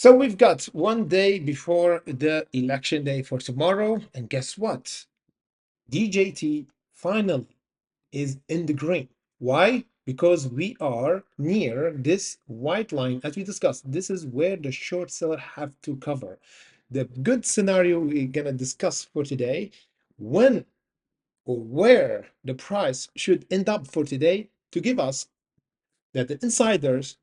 So we've got one day before the election day for tomorrow, and guess what? DJT finally is in the green. Why? Because we are near this white line, as we discussed. This is where the short seller have to cover. The good scenario we're gonna discuss for today, when or where the price should end up for today to give us that the insiders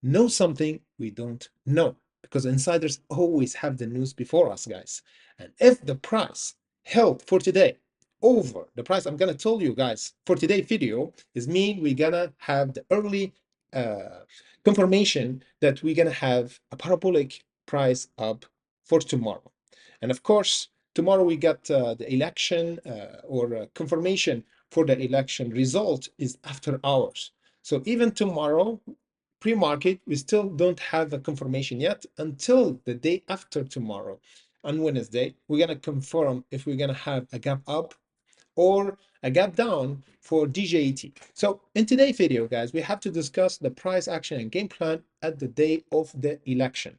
know something we don't know, because insiders always have the news before us, guys. And if the price held for today over the price I'm gonna tell you guys for today's video, is mean we're gonna have the early uh, confirmation that we're gonna have a parabolic price up for tomorrow. And of course, tomorrow we got the election or confirmation for the election result is after hours. So even tomorrow pre-market, we still don't have a confirmation yet until the day after tomorrow. On Wednesday, we're going to confirm if we're going to have a gap up or a gap down for DJT. So in today's video, guys, we have to discuss the price action and game plan at the day of the election,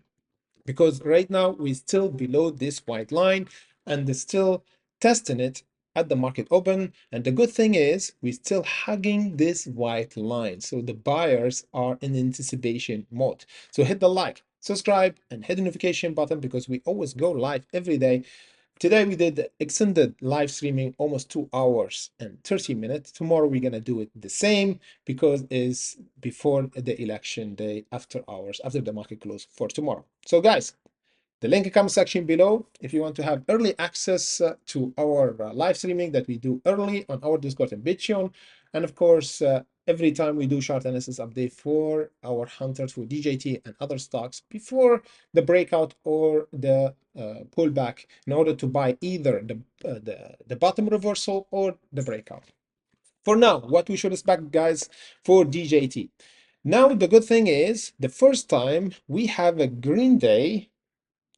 because right now we're still below this white line and they're still testing it at the market open. And the good thing is we're still hugging this white line, so the buyers are in anticipation mode. So hit the like, subscribe, and hit the notification button, because we always go live every day. Today we did extended live streaming almost 2 hours and 30 minutes. Tomorrow we're gonna do it the same, because it's before the election day, after hours, after the market close for tomorrow. So guys, the link in the comment section below if you want to have early access to our live streaming that we do early on our Discord and Patreon. And of course, every time we do chart analysis update for our hunters for DJT and other stocks before the breakout or the pullback, in order to buy either the bottom reversal or the breakout. For now, what we should expect, guys, for DJT. Now, the good thing is the first time we have a green day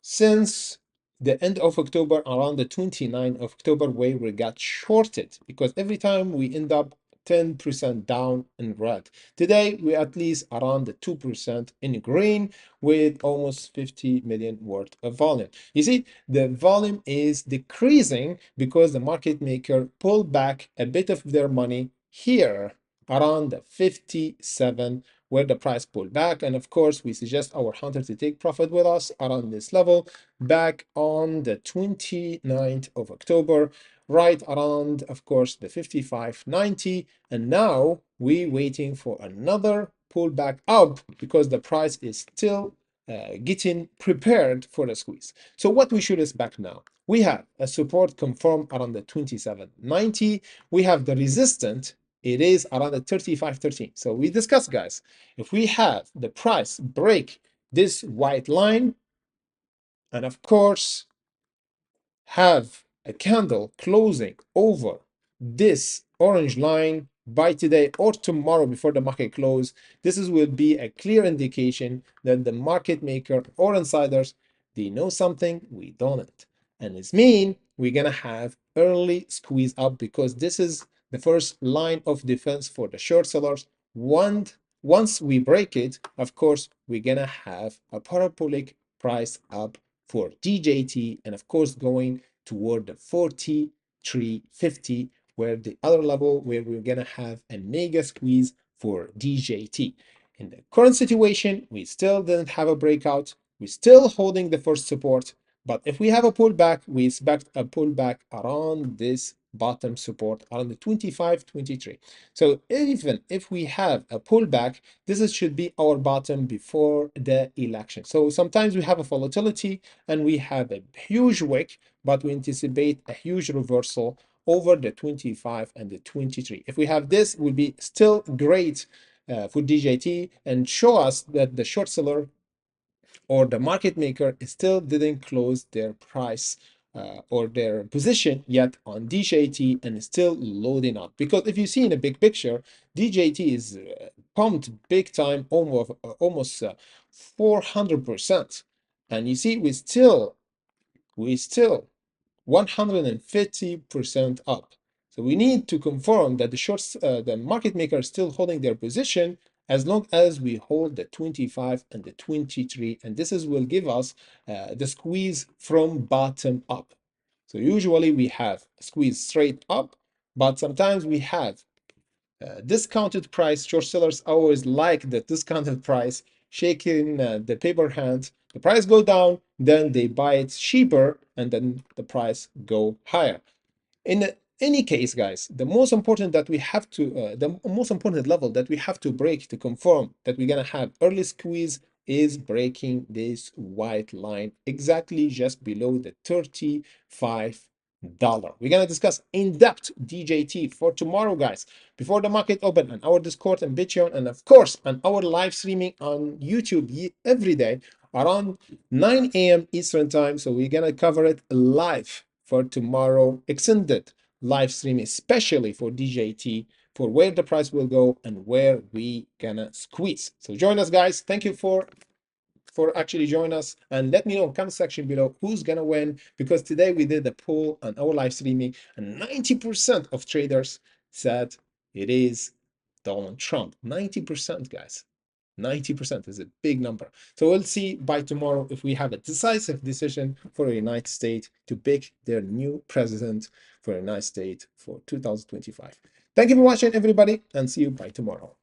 since the end of October, around the 29th of October, where we got shorted, because every time we end up 10% down in red. Today, we at least around the 2% in green, with almost 50 million worth of volume. You see, the volume is decreasing because the market maker pulled back a bit of their money here around the 57, where the price pulled back. And of course, we suggest our hunter to take profit with us around this level back on the 29th of October, right around, of course, the 55.90. And now we waiting for another pullback up, because the price is still getting prepared for a squeeze. So what we should expect now? We have a support confirmed around the 27.90. We have the resistance, it is around the 35.13. So we discussed, guys, if we have the price break this white line, and of course have a candle closing over this orange line by today or tomorrow before the market close, this will be a clear indication that the market maker or insiders, they know something we don't. And it's mean we're gonna have early squeeze up, because this is the first line of defense for the short sellers. Once we break it, of course, we're gonna have a parabolic price up for DJT, and of course going toward the 43.50, where the other level where we're gonna have a mega squeeze for DJT. In the current situation, we still didn't have a breakout. We're still holding the first support, but if we have a pullback, we expect a pullback around this bottom support around the 25.23. So even if we have a pullback, this should be our bottom before the election. So sometimes we have a volatility and we have a huge wick, but we anticipate a huge reversal over the 25 and the 23. If we have this, it will be still great for DJT, and show us that the short seller or the market maker still didn't close their price or their position yet on DJT, and is still loading up. Because if you see in a big picture, DJT is pumped big time, almost 400%. And you see, we still 150% up. So we need to confirm that the market maker is still holding their position as long as we hold the 25 and the 23, and this is will give us the squeeze from bottom up. So usually we have squeeze straight up, but sometimes we have discounted price. Short sellers always like the discounted price, shaking the paper hand. The price go down, then they buy it cheaper, and then the price go higher. In any case, guys, the most important that we have to, the most important level that we have to break to confirm that we're gonna have early squeeze is breaking this white line exactly just below the $35. We're gonna discuss in-depth DJT for tomorrow, guys, before the market open, on our Discord and Patreon, and of course on our live streaming on YouTube every day around 9 a.m. Eastern time. So we're gonna cover it live for tomorrow, extended live stream, especially for DJT, for where the price will go and where we gonna squeeze. So join us, guys. Thank you for actually joining us, and let me know in the comment section below who's gonna win, because today we did a poll on our live streaming and 90% of traders said it is Donald Trump. 90%, guys. 90% is a big number. So we'll see by tomorrow if we have a decisive decision for the United States to pick their new president for the United States for 2025. Thank you for watching, everybody, and see you by tomorrow.